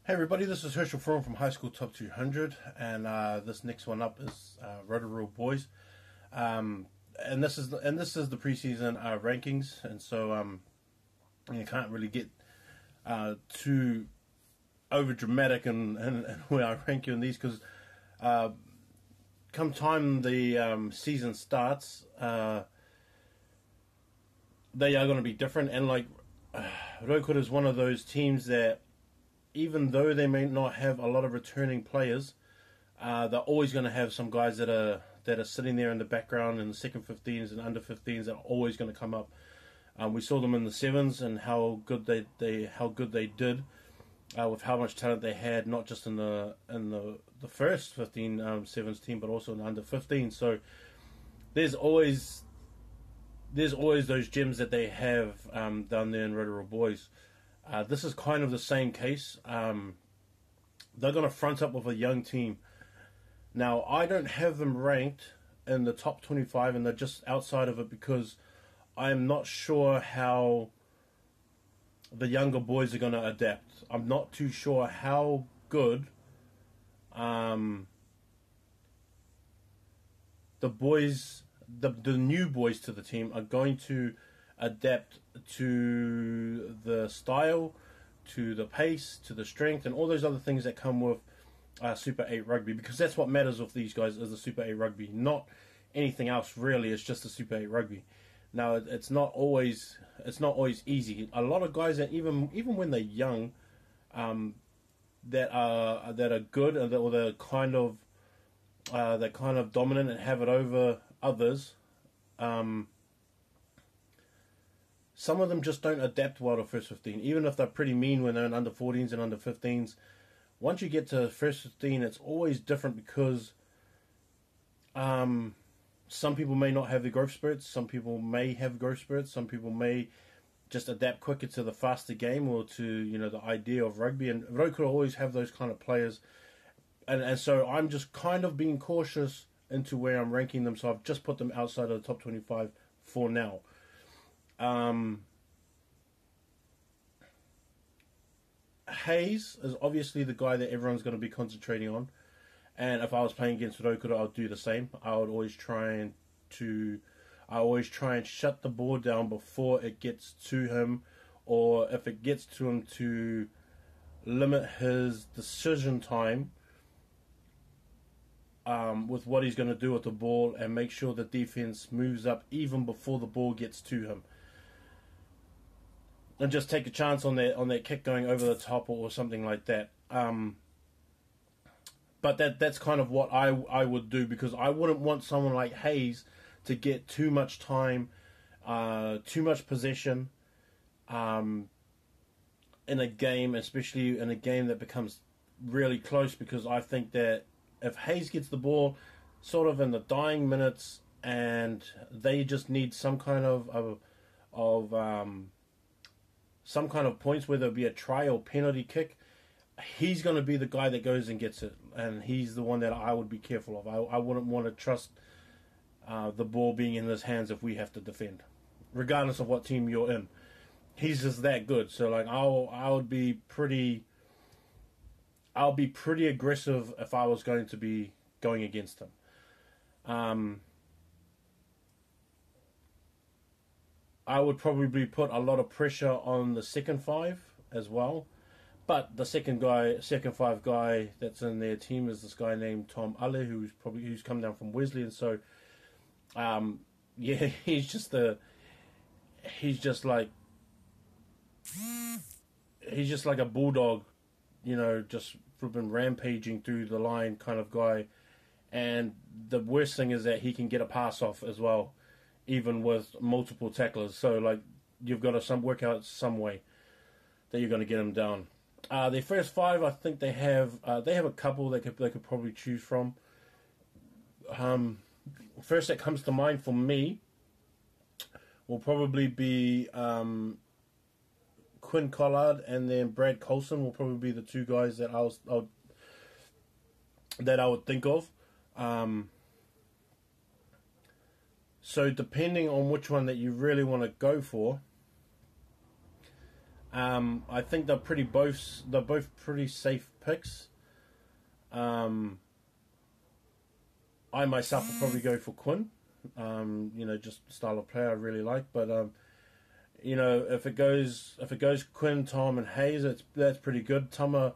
Hey everybody, this is Herschel from High School Top 200, and this next one up is Rotorua boys, and this is the preseason rankings, and so you can't really get too over dramatic and where I rank you in these because come time the season starts, they are going to be different, and like Rotorua is one of those teams that, even though they may not have a lot of returning players, they're always going to have some guys that are sitting there in the background in the second 15s and under 15s that are always going to come up. We saw them in the sevens and how good they did with how much talent they had, not just in the first 15 sevens team, but also in the under 15. So there's always those gems that they have down there in Rotorua boys. This is kind of the same case. They're going to front up with a young team. Now, I don't have them ranked in the top 25, and they're just outside of it because I'm not sure how the younger boys are going to adapt. I'm not too sure how good the boys, the new boys to the team, are going to adapt to the style, to the pace, to the strength, and all those other things that come with Super 8 rugby, because that's what matters with these guys is the Super 8 rugby, not anything else really. It's just the Super 8 rugby. Now it's not always easy. A lot of guys that even when they're young, that are good, or they're kind of dominant and have it over others. Some of them just don't adapt well to first 15, even if they're pretty mean when they're in under 14s and under 15s. Once you get to first 15, it's always different because some people may not have the growth spurts, some people may have growth spurts, some people may just adapt quicker to the faster game or to the idea of rugby. And Rotorua always have those kind of players, and so I'm just kind of being cautious into where I'm ranking them. So I've just put them outside of the top 25 for now. Hayes is obviously the guy that everyone's going to be concentrating on, and if I was playing against Rotorua, I'd do the same. I would always try and shut the ball down before it gets to him, or if it gets to him, to limit his decision time with what he's going to do with the ball, and make sure the defense moves up even before the ball gets to him. And just take a chance on that kick going over the top or something like that. But that's kind of what I would do, because I wouldn't want someone like Hayes to get too much time, too much possession in a game, especially in a game that becomes really close, because I think that if Hayes gets the ball sort of in the dying minutes and they just need some kind of some kind of points, whether it be a try or penalty kick, he's going to be the guy that goes and gets it, and he's the one that I would be careful of. I wouldn't want to trust the ball being in his hands if we have to defend, regardless of what team you're in. He's just that good. So like I'll be pretty aggressive if I was going to be going against him. I would probably put a lot of pressure on the second five as well. But the second five guy that's in their team is this guy named Tom Ale, who's come down from Wesley, and so he's just like a bulldog, just flipping rampaging through the line kind of guy. And the worst thing is that he can get a pass off as well, even with multiple tacklers. So like you've got to work out some way that you're going to get him down. Their first five, I think they have a couple they could probably choose from. First that comes to mind for me will probably be Quinn Collard, and then Brad Colson will probably be the two guys that I would think of. So depending on which one that you really want to go for, I think they're both pretty safe picks. I myself will probably go for Quinn. Just style of player I really like. But if it goes Quinn, Tom, and Hayes, that's pretty good. Tama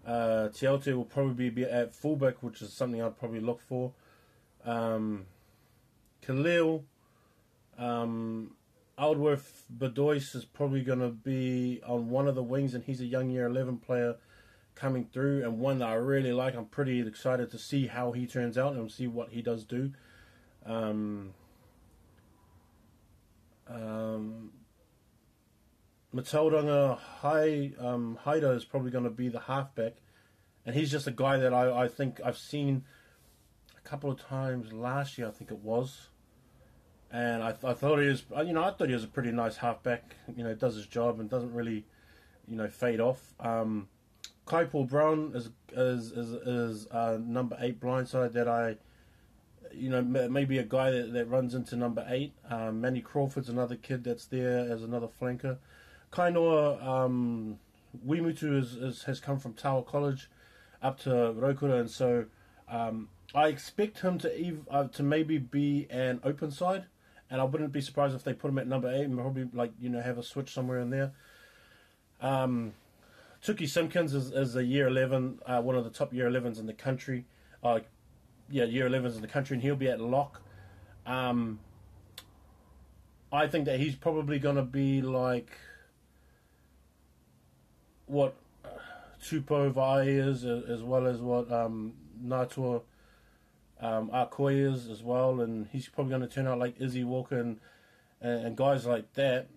Tiaute will probably be at fullback, which is something I'd probably look for. Khalil, Aldworth Bedois is probably going to be on one of the wings, and he's a young year 11 player coming through, and one that I really like. I'm pretty excited to see how he turns out and see what he does do. Matauranga Haida is probably going to be the halfback, and he's just a guy that I think I've seen a couple of times last year, I think it was, and I thought he was, I thought he was a pretty nice halfback. Does his job and doesn't really, fade off. Kai Paul Brown is number 8 blindside that I, maybe a guy that runs into number 8. Manny Crawford's another kid that's there as another flanker. Kainoa Wimutu has come from Tower College up to Rotorua, and so I expect him to maybe be an open side, and I wouldn't be surprised if they put him at number 8 and probably have a switch somewhere in there. Tuki Simpkins is a year 11, one of the top year 11s in the country. Year 11s in the country, and he'll be at lock. I think that he's probably going to be like what Tupo Vai is, as well as what Natua Akoi is as well, and he's probably going to turn out like Izzy Walker and guys like that.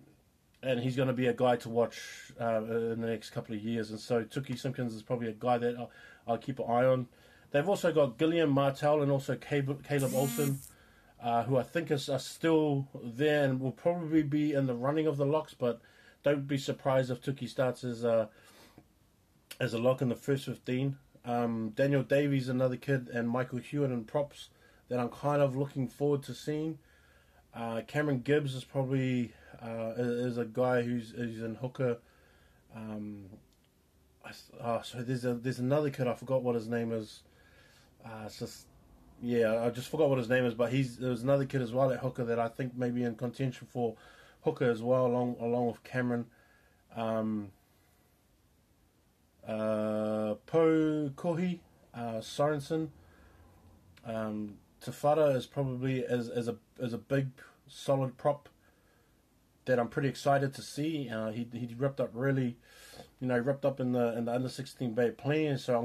And he's going to be a guy to watch in the next couple of years. And so Tuki Simpkins is probably a guy that I'll keep an eye on. They've also got Gilliam Martell and also Caleb Olsen, who I think are still there and will probably be in the running of the locks. But don't be surprised if Tuki starts as a lock in the first 15. Daniel Davies, another kid, and Michael Hewitt in props that I'm kind of looking forward to seeing. Cameron Gibbs is probably is a guy who's in hooker. So there's another kid, I forgot what his name is. I just forgot what his name is, but there's another kid as well at hooker that I think may be in contention for hooker as well, along with Cameron. Po Kohi, Sorensen. Tafara is probably as a big solid prop that I'm pretty excited to see. He ripped up really, ripped up in the under 16 Bay playing. So I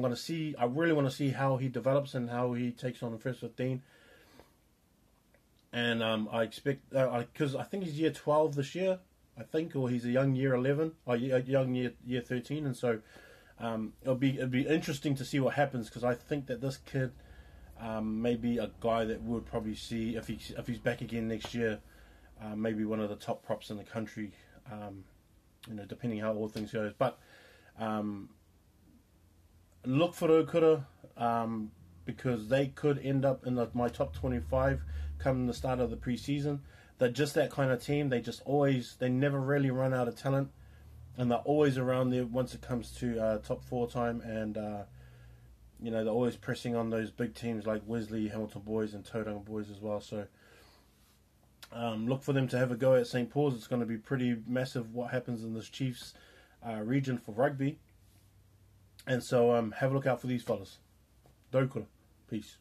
really want to see how he develops and how he takes on the first 15. And I expect because I think he's year 12 this year, or he's a young year 11 or young year 13, and so it'll be interesting to see what happens, because I think that this kid may be a guy that we'll probably see if he's back again next year. Maybe one of the top props in the country, depending how all things goes. But look for Rotorua, because they could end up in my top 25 come the start of the preseason. They're just that kind of team. They never really run out of talent, and they're always around there once it comes to top 4 time. And they're always pressing on those big teams like Wesley, Hamilton boys, and Tauranga boys as well. So. Look for them to have a go at St. Paul's. It's going to be pretty massive what happens in this Chiefs region for rugby. And so have a look out for these fellas. Dokura. Peace.